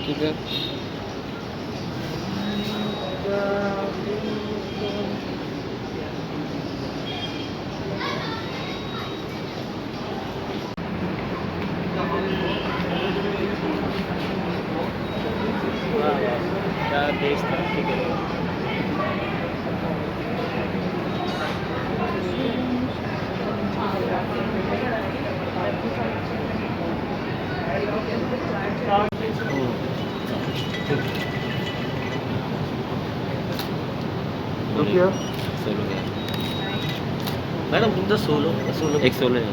किधर? क्या देश था, ठीक है। रुकिए। सोलो गया मैडम, तुमचा सोलो सोलो एक सोलो है।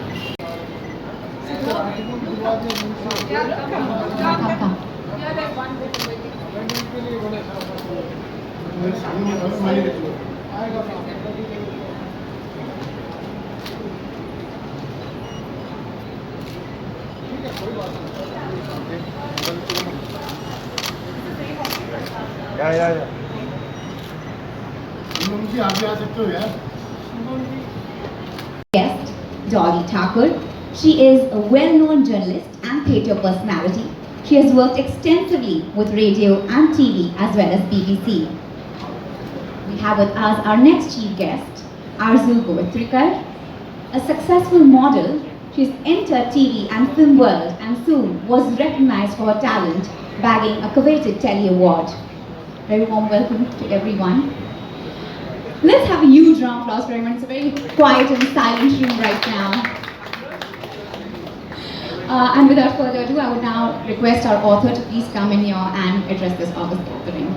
या मुझे आप भी आ सकते हो यार। Guest, Dolly Thakur. She is a well-known journalist and theatre personality. She has worked extensively with radio and TV as well as BBC. We have with us our next chief guest, Arzu Govitrikar. A successful model, she's entered TV and film world and soon was recognized for her talent, bagging a coveted Telly Award. Very warm welcome to everyone. Let's have a huge round of applause for everyone. It's a very quiet and silent room right now. And without further ado, I would now request our author to please come in here and address this August gathering.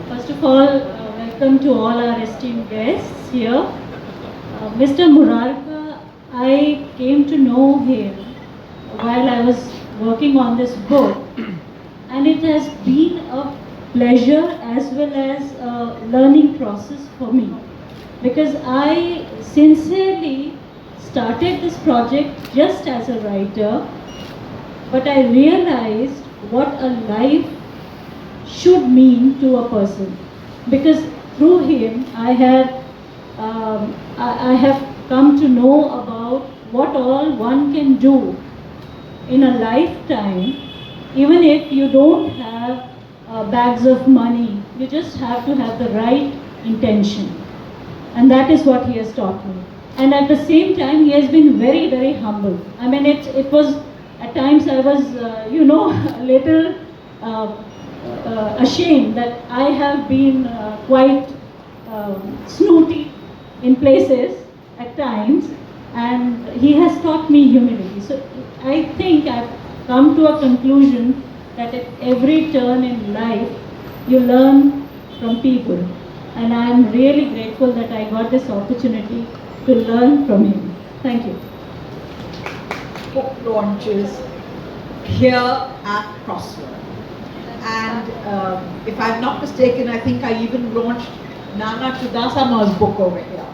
First of all, welcome to all our esteemed guests here. Mr. Murarka, I came to know him while I was working on this book, and it has been a pleasure as well as a learning process for me, because I sincerely started this project just as a writer, but I realized what a life should mean to a person, because through him I have come to know about what all one can do in a lifetime, even if you don't have bags of money. You just have to have the right intention, and that is what he has taught me. And at the same time, he has been very, very humble. I mean, it was at times I was a little ashamed that I have been quite snooty in places at times, and he has taught me humility. So I think I've come to a conclusion that at every turn in life, you learn from people. And I am really grateful that I got this opportunity to learn from him. Thank you. Book launches here at Crossword. And if I'm not mistaken, I think I even launched Nana Chudasama's book over here.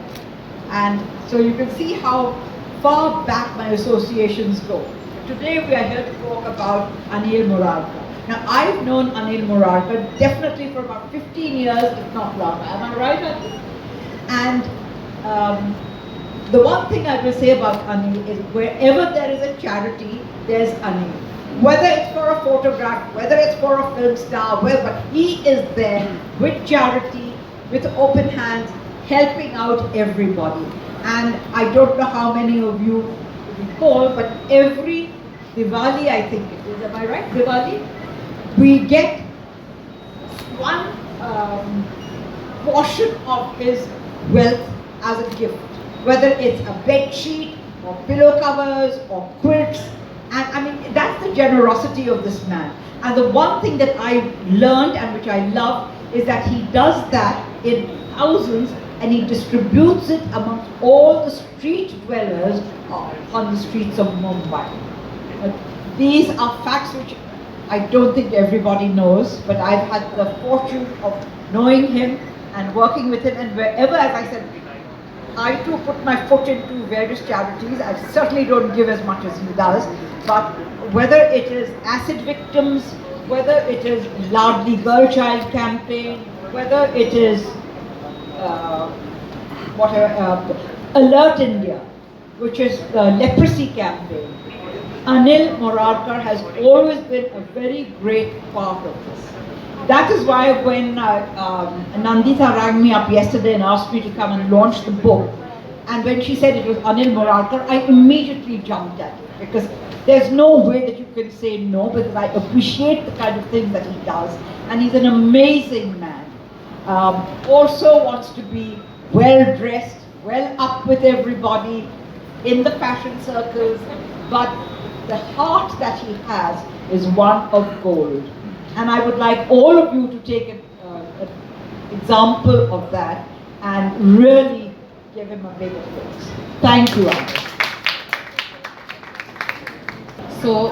And so you can see how far back my associations go. Today we are here to talk about Anil Murarka. Now I've known Anil Murarka definitely for about 15 years, if not longer. Am I right, Anil? And the one thing I will say about Anil is wherever there is a charity, there's Anil. Whether it's for a photograph, whether it's for a film star, but he is there with charity, with open hands, helping out everybody. And I don't know how many of you recall, but every Diwali, I think it is, am I right, Diwali? We get one portion of his wealth as a gift, whether it's a bed sheet or pillow covers or quilts. And I mean, that's the generosity of this man. And the one thing that I learned and which I love is that he does that in thousands, and he distributes it amongst all the street dwellers on the streets of Mumbai. These are facts which I don't think everybody knows, but I've had the fortune of knowing him and working with him, and wherever, as I said, I too put my foot into various charities. I certainly don't give as much as he does, but whether it is acid victims, whether it is Ladli Girl Child campaign, whether it is Alert India, which is the leprosy campaign, Anil Morarkar has always been a very great part of this. That is why when Nandita rang me up yesterday and asked me to come and launch the book, and when she said it was Anil Morarkar, I immediately jumped at it, because there's no way that you can say no, because I appreciate the kind of things that he does, and he's an amazing man. Also wants to be well dressed, well up with everybody in the fashion circles, but the heart that he has is one of gold. And I would like all of you to take an example of that and really give him a big applause. Thank you, Anil. So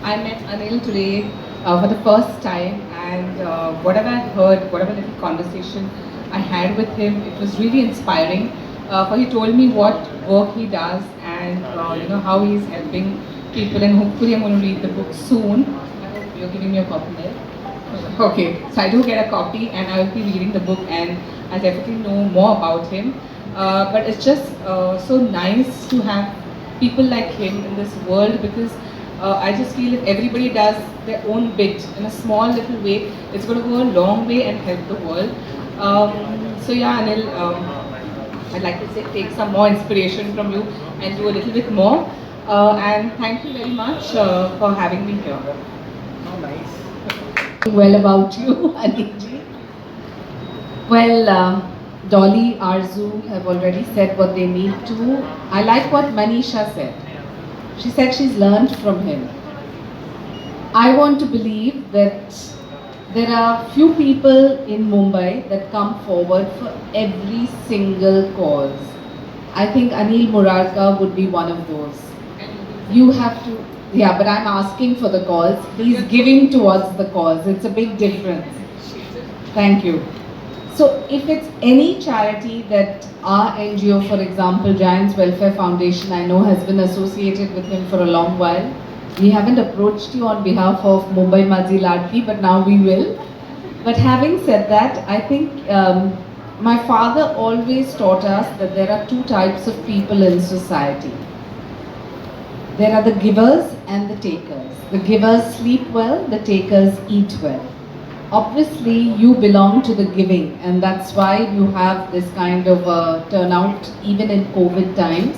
I met Anil today for the first time, and whatever I heard, whatever little conversation I had with him, it was really inspiring. For he told me what work he does and how he's helping people, and hopefully I'm going to read the book soon. I hope you're giving me a copy there. Okay, so I do get a copy and I will be reading the book, and I'll definitely know more about him. But it's just so nice to have people like him in this world, because I just feel if everybody does their own bit in a small little way, it's going to go a long way and help the world. So yeah, Anil, I'd like to say take some more inspiration from you and do a little bit more. And thank you very much for having me here. How nice. Well about you, Anilji. Well, Dolly, Arzu have already said what they need to. I like what Manisha said. She said she's learned from him. I want to believe that there are few people in Mumbai that come forward for every single cause. I think Anil Morarkar would be one of those. You have to, yeah, but I'm asking for the cause. He's giving towards the cause. It's a big difference. Thank you. So if it's any charity that our NGO, for example, Giants Welfare Foundation, I know has been associated with him for a long while. We haven't approached you on behalf of Mumbai Maji Ladki, but now we will. But having said that, I think my father always taught us that there are two types of people in society. There are the givers and the takers. The givers sleep well, the takers eat well. Obviously, you belong to the giving, and that's why you have this kind of turnout even in COVID times.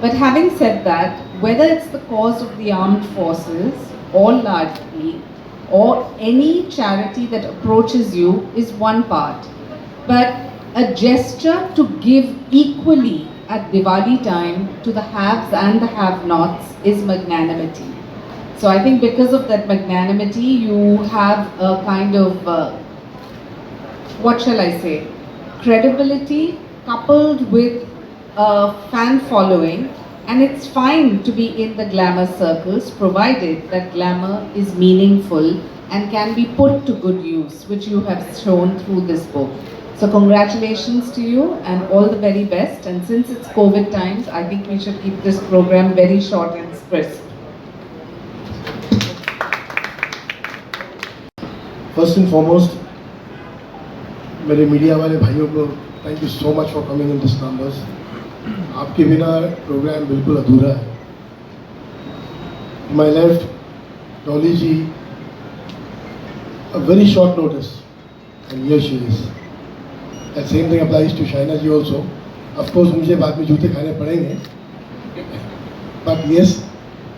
But having said that, whether it's the cause of the armed forces or largely, or any charity that approaches you is one part. But a gesture to give equally at Diwali time to the haves and the have-nots is magnanimity. So I think because of that magnanimity, you have a kind of, what shall I say, credibility coupled with a fan following, and it's fine to be in the glamour circles provided that glamour is meaningful and can be put to good use, which you have shown through this book. So congratulations to you and all the very best, and since it's COVID times, I think we should keep this program very short and crisp. First and foremost, मेरे media वाले भाइयों को thank you so much for coming in this numbers. आपके बिना programme बिल्कुल अधूरा है. My left Dolly ji, a very short notice, and here she is. That same thing applies to Shaina ji also. Of course, मुझे बाद में जूते खाने पड़ेंगे. But yes,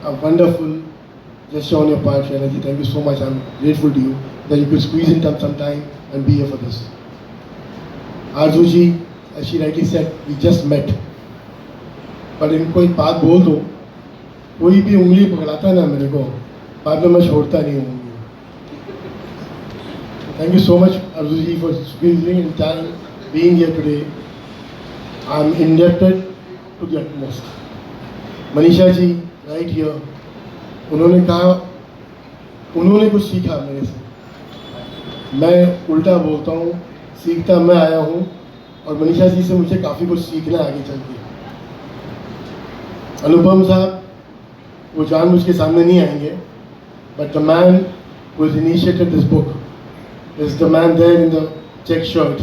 a wonderful gesture on your part, Shaina ji. Thank you so much. I'm grateful to you that you could squeeze in some time and be here for this. Arzu ji, as she rightly said, we just met. But इनको एक बात बोल दो, कोई भी उंगली पकड़ाता ना मेरे को, बाद में मैं छोड़ता नहीं हूँ. Thank you so much, Arzu ji, for squeezing in time, being here today. I'm indebted to the utmost. Manisha ji, right here, उन्होंने कहा, उन्होंने कुछ सीखा मेरे से. मैं उल्टा बोलता हूँ, सीखता मैं आया हूँ, और मनीषा जी से मुझे काफ़ी कुछ सीखना है आगे चल के. अनुपम साहब, वो जानबूझ के सामने नहीं आएंगे, but the man who has initiated this book is the man there in the check shirt.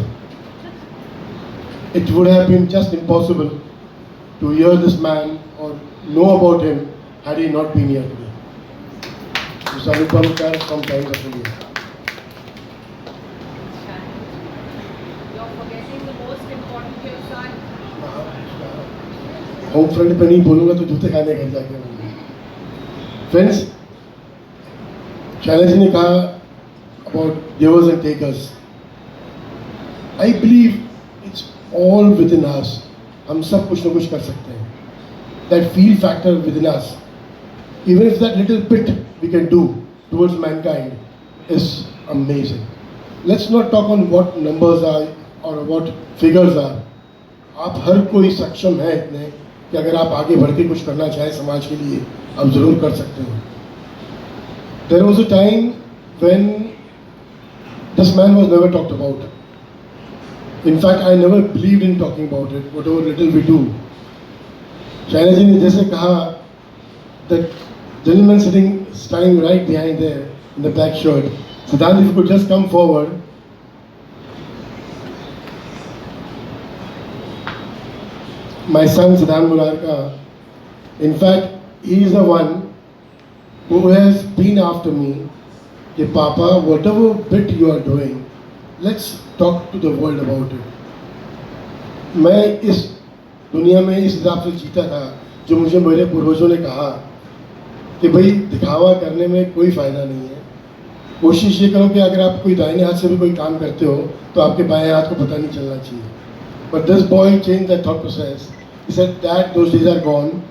It would have been just impossible to hear this man or know about him had he not been here today. Mr. Anupam Kher from Times of India. You're forgetting the most important, your son. Home front पे नहीं बोलूँगा तो जूते खाने घर जाके बोलूँगा. Friends, Shaila ji ने कहा about givers and takers. I believe it's all within us. हम सब कुछ ना कुछ कर सकते हैं. That feel factor within us, even if that little bit we can do towards mankind, is amazing. Let's not talk on what numbers are or what figures are. आप हर कोई सक्षम है इतने कि अगर आप आगे बढ़ के कुछ करना चाहें समाज के लिए, आप ज़रूर कर सकते हैं. There was a time when this man was never talked about. In fact, I never believed in talking about it, whatever little we do. Shaila ji ने जैसे कहा, that gentleman standing right behind there in the black shirt, Siddhant, if you could just come forward. My son Siddhant Murarka, in fact, he is the one who has been after me. That Papa, whatever bit you are doing, let's talk to the world about it. मैं इस दुनिया में इस हिसाब से जीता था जो मुझे मेरे पूर्वजों ने कहा कि भाई दिखावा करने में कोई फ़ायदा नहीं है. कोशिश ये करो कि अगर आप कोई दाहिने हाथ से भी कोई काम करते हो तो आपके बाएं हाथ को पता नहीं चलना चाहिए. But this boy changed that thought process. He said that those days are gone.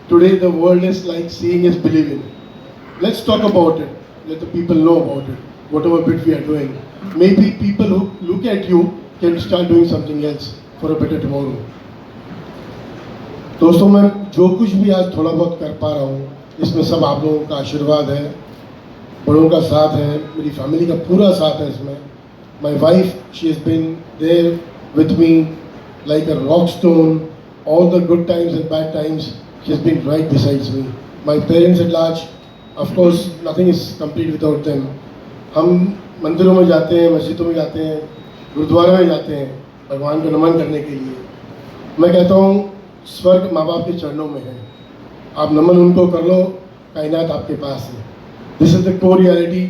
Today the world is like seeing is believing. Let's talk about it. Let the people know about it. Whatever bit we are doing. Maybe people who look at you can start doing something else for a better tomorrow. दोस्तों, मैं जो कुछ भी आज थोड़ा बहुत कर पा रहा हूँ, इसमें सब आप लोगों का आशीर्वाद है, बड़ों का साथ है, मेरी फैमिली का पूरा साथ है इसमें. My wife, she has been there with me like a rock stone. All the good times and bad times, she has been right besides me. My parents at large, of course, nothing is complete without them. हम मंदिरों में जाते हैं, मस्जिदों में जाते हैं, गुरुद्वारे में जाते हैं भगवान को नमन करने के लिए. मैं कहता हूँ स्वर्ग माँ बाप के चरणों में है. आप नमन उनको कर लो, कायनात आपके पास है. This is the core reality.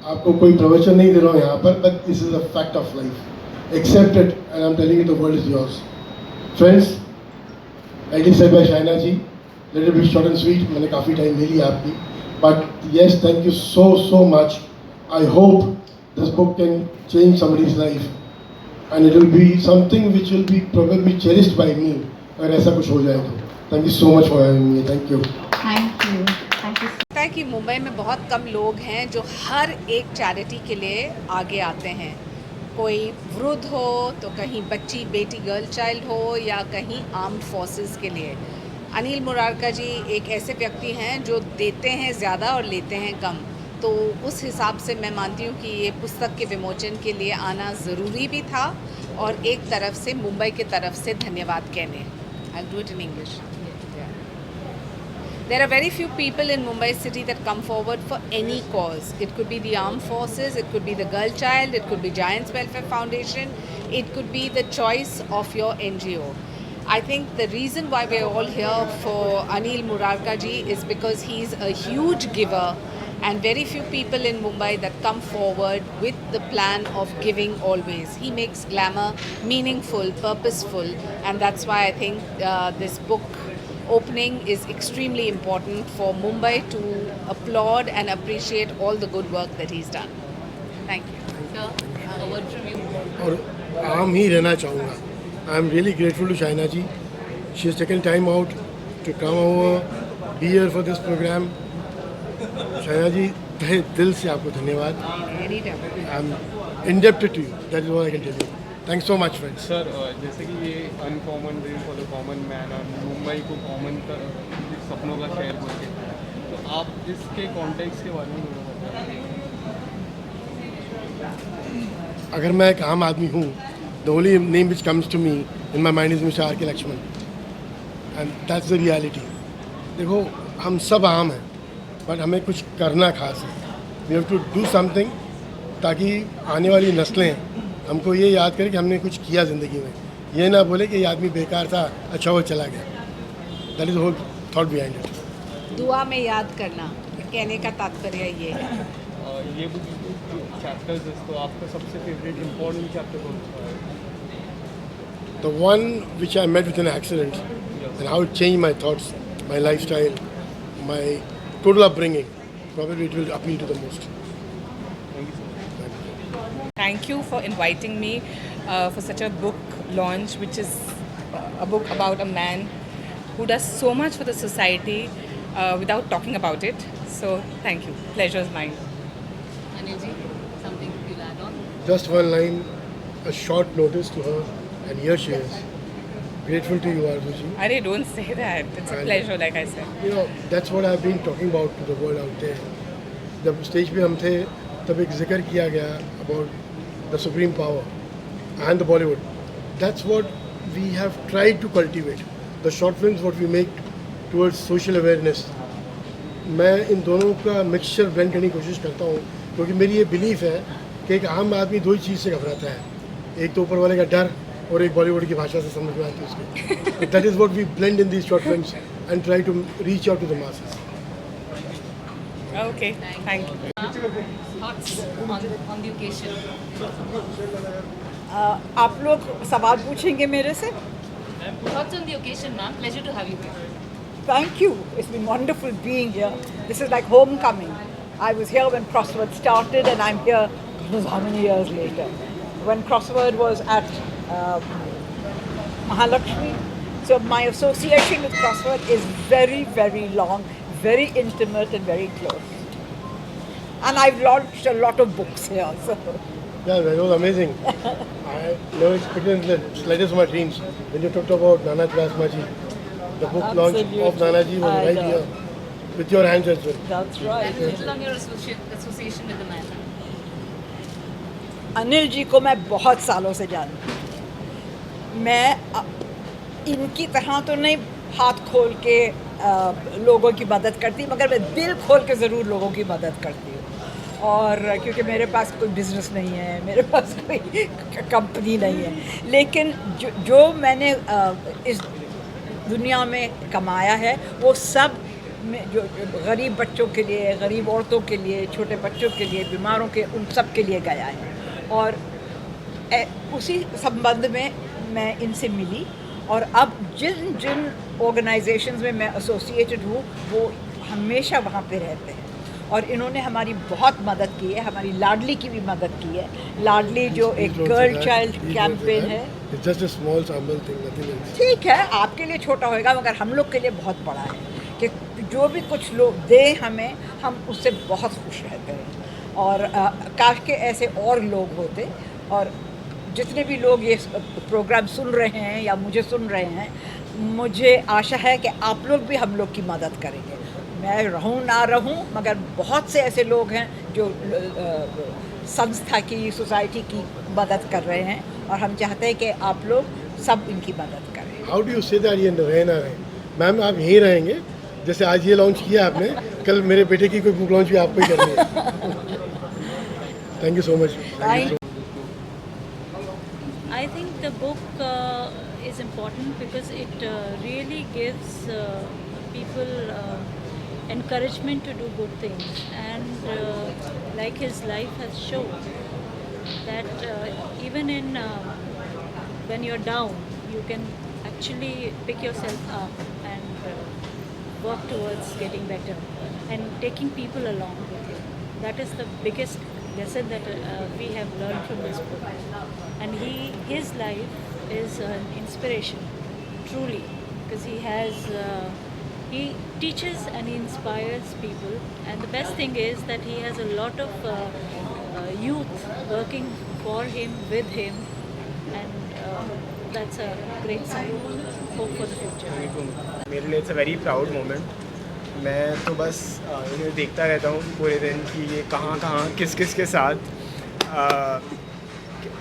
आपको कोई प्रवचन नहीं दे रहा हूँ यहाँ पर, but this is a fact of life. Accept it and I am telling you the world is yours. Friends, rightly said by Shaila ji, little bit short and sweet. मैंने काफ़ी टाइम ले लिया आपकी, but yes, thank you so much. I hope this book can change somebody's life and it will be something which will be probably cherished by me अगर ऐसा कुछ हो जाए तो. Thank you so much for having me. Thank you. Thank you. Thank you. लगता है कि मुंबई में बहुत कम लोग हैं जो हर एक चैरिटी के लिए आगे आते हैं. कोई वृद्ध हो तो कहीं बच्ची बेटी गर्ल चाइल्ड हो या कहीं आर्म्ड फोर्सेस के लिए. अनिल मुरारका जी एक ऐसे व्यक्ति हैं जो देते हैं ज़्यादा और लेते हैं कम. तो उस हिसाब से मैं मानती हूँ कि ये पुस्तक के विमोचन के लिए आना ज़रूरी भी था और एक तरफ से मुंबई की तरफ से धन्यवाद कहने. I do it in English. There are very few people in Mumbai city that come forward for any cause. It could be the armed forces, it could be the girl child, it could be Giants Welfare Foundation, it could be the choice of your NGO. I think the reason why we're all here for Anil Murarka ji is because he's a huge giver and very few people in Mumbai that come forward with the plan of giving always. He makes glamour meaningful, purposeful, and that's why I think this book opening is extremely important for Mumbai to applaud and appreciate all the good work that he's done. Thank you. Sir, a word from you. और आम ही रहना चाहूँगा. I am really grateful to Shaila ji. She has taken time out to come over, be here for this program. Shaila ji, तहे दिल से आपको धन्यवाद. Anytime. I am indebted to you. That is all I can tell you. Thanks so much, friends. Sir जैसे कि ये uncommon dream for the common man और मुंबई को कॉमन सपनों का शहर बोलते हैं, तो आप इसके कॉन्टेक्स्ट के बारे में बताइए. अगर मैं एक आम आदमी हूँ, the only name which comes to me in my mind is Mr. R.K. Lakshman, and that's the reality. देखो, हम सब आम हैं, but हमें कुछ करना खास है. We have to do something ताकि आने वाली नस्लें हमको ये याद करें कि हमने कुछ किया ज़िंदगी में. ये ना बोले कि ये आदमी बेकार था, अच्छा वो चला गया. That is the whole thought behind it. दुआ में याद करना, कहने का तात्पर्य ये है. ये बुक चैप्टर्स तो आपका सबसे फेवरेट इम्पोर्टेंट चैप्टर कौन सा है? The one which I met with an accident and how it changed my thoughts, my lifestyle, my total upbringing, probably it will appeal to the most. Thank you for inviting me for such a book launch, which is a book about a man who does so much for the society without talking about it. So thank you. Pleasure is mine. Anilji, something you'll add on? Just one line, a short notice to her, and here she is. Grateful to you, Arzuji. Arey, don't say that. It's a And- pleasure, like I said. You know, that's what I've been talking about to the world out there. जब stage पे हम थे तब एक जिक्र किया गया about the supreme power and the Bollywood. That's what we have tried to cultivate. The short films what we make towards social awareness. मैं इन दोनों का मिक्सचर ब्लेंड करने की कोशिश करता हूँ क्योंकि मेरी ये बिलीफ है कि एक आम आदमी दो ही चीज़ से घबराता है, एक तो ऊपर वाले का डर और एक बॉलीवुड की भाषा से समझ में आती है उसको. That is what we blend in these short films and try to reach out to the masses. Okay, thank you. Thoughts on the occasion? आप लोग सवाल पूछेंगे मेरे से? Thoughts on the occasion, ma'am. Pleasure to have you here. Thank you. It's been wonderful being here. This is like homecoming. I was here when Crossword started, and I'm here. God knows how many years later. When Crossword was at Mahalakshmi. So my association with Crossword is very, very long, very intimate, and very close. And I've launched a lot of books here. So Yeah, that was amazing. I never expected in the slightest of my dreams when you talked about Nana Plasmaji. The book launch Absolutely. of Nanaji was I right know. here with your hands as well. that's right. And a little on your association with the man. Anil ji को मैं बहुत सालों से जानती हूँ. मैं इनकी तरह तो नहीं हाथ खोल के लोगों की मदद करती, मगर मैं दिल खोल के ज़रूर लोगों की मदद करती हूँ. और क्योंकि मेरे पास कोई बिज़नेस नहीं है, मेरे पास कोई कंपनी नहीं है, लेकिन जो मैंने इस दुनिया में कमाया है वो सब जो गरीब बच्चों के लिए, गरीब औरतों के लिए, छोटे बच्चों के लिए, बीमारों के, उन सब के लिए गया है. और उसी संबंध में मैं इनसे मिली और अब जिन जिन ऑर्गेनाइजेशंस में मैं एसोसिएटेड हूँ वो हमेशा वहाँ पे रहते हैं. और इन्होंने हमारी बहुत मदद की है, हमारी लाडली की भी मदद की है. लाडली जो एक गर्ल चाइल्ड कैंपेन है. It's just a small sample thing, nothing else. ठीक है, आपके लिए छोटा होगा मगर हम लोग के लिए बहुत बड़ा है कि जो भी कुछ लोग दें हमें, हम उससे बहुत खुश रहते हैं. और काश के ऐसे और लोग होते. और जितने भी लोग ये प्रोग्राम सुन रहे हैं या मुझे सुन रहे हैं, मुझे आशा है कि आप लोग भी हम लोग की मदद करेंगे. मैं रहूं ना रहूं, मगर बहुत से ऐसे लोग हैं जो संस्था की, सोसाइटी की मदद कर रहे हैं और हम चाहते हैं कि आप लोग सब इनकी मदद करें. How do you say that ये रहे ना रहे? मैम आप यहीं रहेंगे, जैसे आज ये लॉन्च किया आपने, कल मेरे बेटे की कोई बुक लॉन्च भी आपको ही करनी है. Thank you so much. Thank you. I think the book is important because it really gives people encouragement to do good things, and like his life has shown that even in when you're down you can actually pick yourself up and work towards getting better and taking people along with you. That is the biggest lesson that we have learned from this book, and his life is an inspiration truly, because he teaches and he inspires people, and the best thing is that he has a lot of youth working for him, with him, and that's a great sign. Hope for the future. मेरे लिए it's a very proud moment. मैं तो बस इन्हें देखता रहता हूँ पूरे दिन कि ये कहाँ कहाँ किस किस के साथ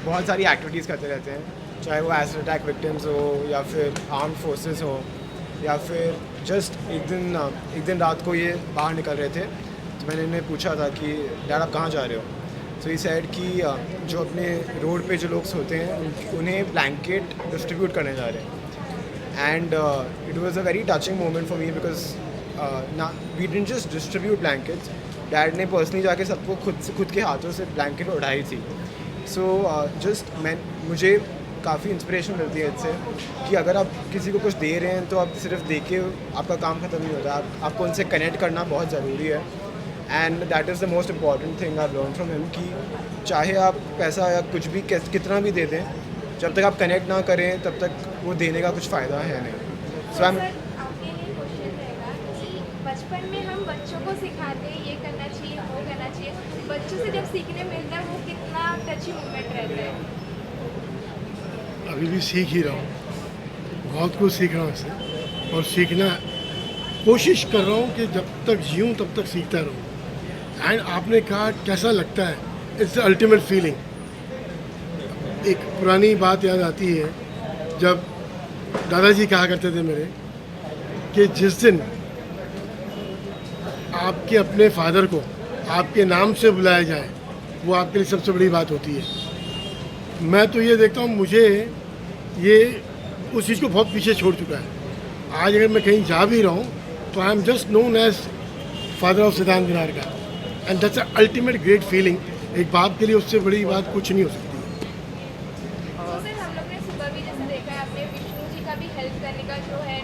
बहुत सारी एक्टिविटीज़ करते रहते हैं, चाहे वो एसिड अटैक विक्टिम्स हो या फिर आर्म फोर्सेस हो या फिर जस्ट एक दिन रात को ये बाहर निकल रहे थे तो मैंने इन्हें पूछा था कि डैड आप कहाँ जा रहे हो. तो ये साइड कि जो अपने रोड पे जो लोग सोते हैं उन्हें ब्लैंकेट डिस्ट्रीब्यूट करने जा रहे हैं. and it was a very touching moment for me because now we didn't just distribute blankets. Dad ने पर्सनली जाके सबको खुद के हाथों से ब्लैंकेट उड़ाई थी. सो मुझे काफ़ी इंस्पिरेशन मिलती है इससे कि अगर आप किसी को कुछ दे रहे हैं तो आप सिर्फ दे के आपका काम ख़त्म नहीं होता. आपको उनसे कनेक्ट करना बहुत ज़रूरी है. And that is the most important thing I learn from him कि चाहे आप पैसा या कुछ भी कितना भी दे दें, जब तक आप कनेक्ट ना करें तब तक वो देने का कुछ फ़ायदा है नहीं. सो आई एम आपके लिए क्वेश्चन रहेगा कि बचपन में हम बच्चों को सिखाते हैं ये करना चाहिए वो करना चाहिए, बच्चों से जब सीखने मिलता है वो कितना टची मोमेंट रहता है. अभी भी सीख ही रहा हूँ, बहुत कुछ सीख रहा हूँ इससे, और सीखना कोशिश कर रहा हूँ कि जब तक जीऊँ तब तक सीखता रहूँ. एंड आपने कहा कैसा लगता है, इट्स द अल्टीमेट फीलिंग. एक पुरानी बात याद आती है जब दादाजी कहा करते थे मेरे कि जिस दिन आपके अपने फादर को आपके नाम से बुलाया जाए वो आपके लिए सबसे बड़ी बात होती है. मैं तो ये देखता हूँ मुझे ये उस चीज़ को बहुत पीछे छोड़ चुका है. आज अगर मैं कहीं जा भी रहा हूँ तो I am just known as father of Siddhant Murarka, and that's a ultimate great feeling. एक बाप के लिए उससे बड़ी बात कुछ नहीं हो सकती. तो सर हम लोग ने सुबह भी जैसे देखा है आपने विष्णु जी का भी हेल्प करने का जो है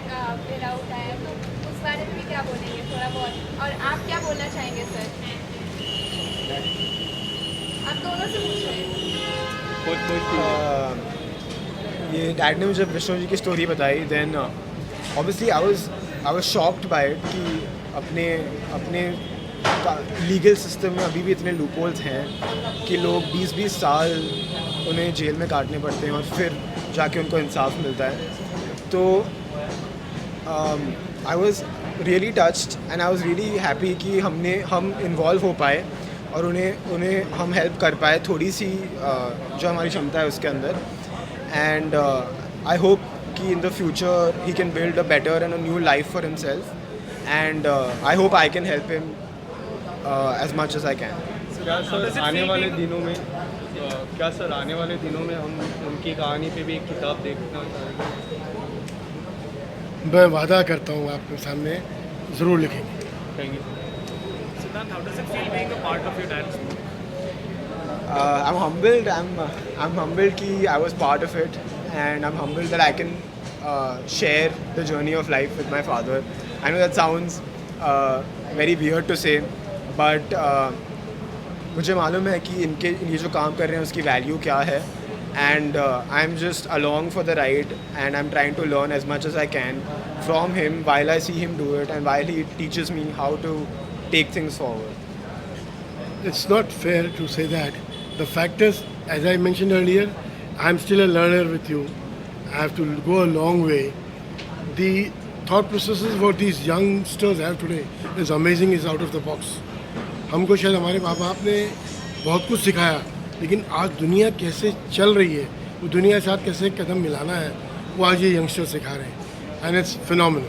मेरा उठाया, तो उस बारे में भी क्या बोलेंगे थोड़ा बहुत, और आप क्या बोलना चाहेंगे सर? आप दोनों से पूछ रहे हैं. ये डैड ने मुझे विष्णु जी की स्टोरी बताई. Then obviously I was shocked by it कि अपने लीगल सिस्टम में अभी भी इतने लूपहोल्स हैं कि लोग 20-20 साल उन्हें जेल में काटने पड़ते हैं और फिर जाके उनको इंसाफ मिलता है. तो I was really touched and I was really happy कि हम इन्वॉल्व हो पाए और उन्हें हम हेल्प कर पाए थोड़ी सी जो हमारी क्षमता है उसके अंदर. एंड आई होप कि in the future he can build a better and a new life for himself, and I hope I can help him as much as I can. क्या सर आने वाले दिनों में हम उनकी कहानी पे भी एक किताब देखना चाहेंगे? मैं वादा करता हूँ आपके सामने ज़रूर लिखेंगे. Thank you. Siddhant, how does it feel being a part of your dad's book? I'm humbled. I'm humbled कि I was part of it, and I'm humbled that I can share the journey of life with my father. I know that sounds very weird to say, but मुझे मालूम है कि ये जो काम कर रहे हैं उसकी वैल्यू क्या है. And I'm just along for the ride, and I'm trying to learn as much as I can from him while I see him do it and while he teaches me how to take things forward. It's not fair to say that. The fact is, as I mentioned earlier, I'm still a learner with you. I have to go a long way. The thought processes what these youngsters have today is amazing, is out of the box. हमको शायद हमारे माँ बाप ने बहुत कुछ सिखाया, लेकिन आज दुनिया कैसे चल रही है, वो दुनिया के साथ कैसे कदम मिलाना है, वो आज ये यंगस्टर सिखा रहे हैं. And it's phenomenal.